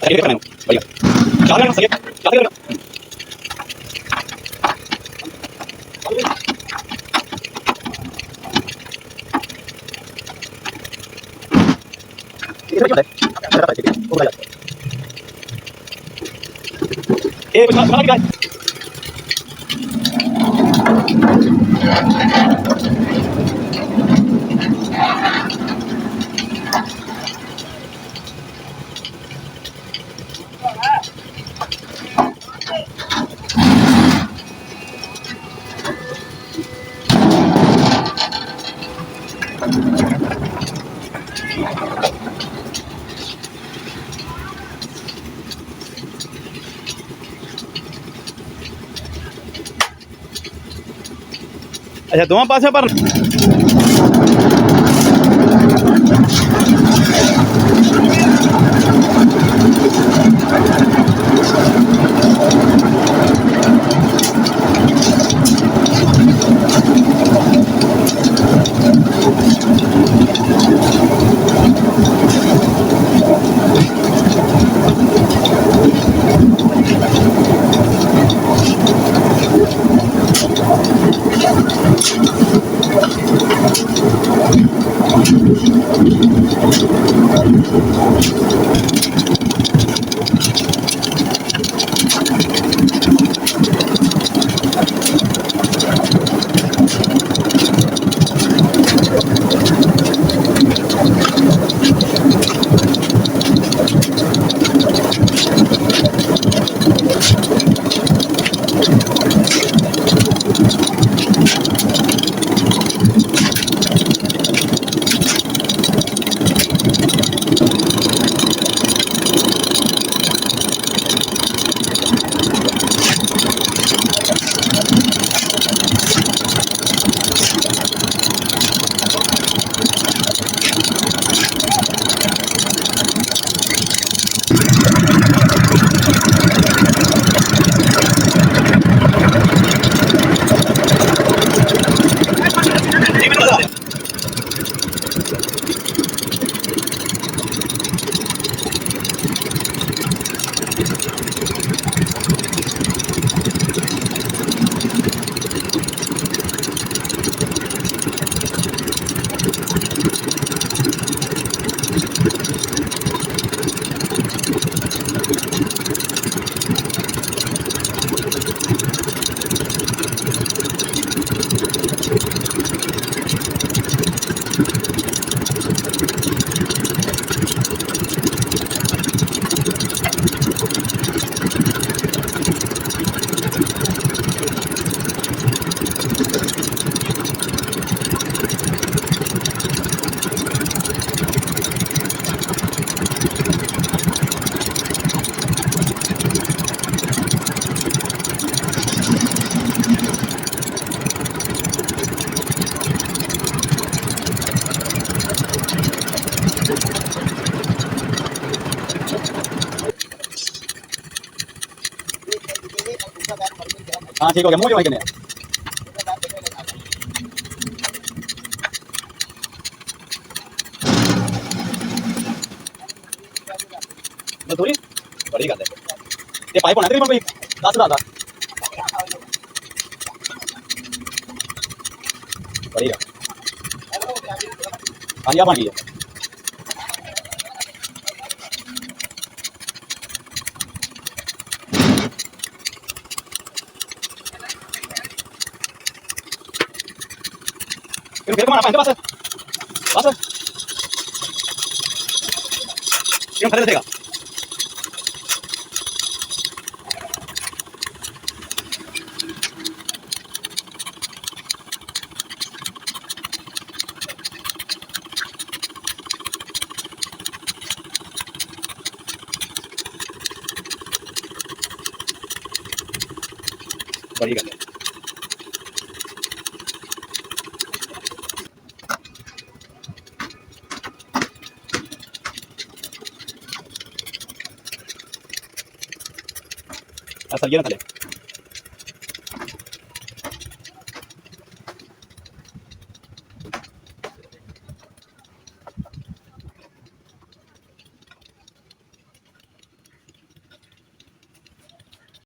सही करना है भैया चार करना सही चार करना ये क्या है वो बताइए ए कुछ बना क्या है अच्छा दोवां पासे पर हाँ ठीक हो गया मुझे वही करने थोड़ी बड़ी गल है ये पाइप होना तकरीबन कोई 10,000 का बड़ी है हाँ ये बन गई है फिर कमाना पाएंगे बस बस क्यों खड़े रहेगा बड़ी गल है ऐसा ये ना खले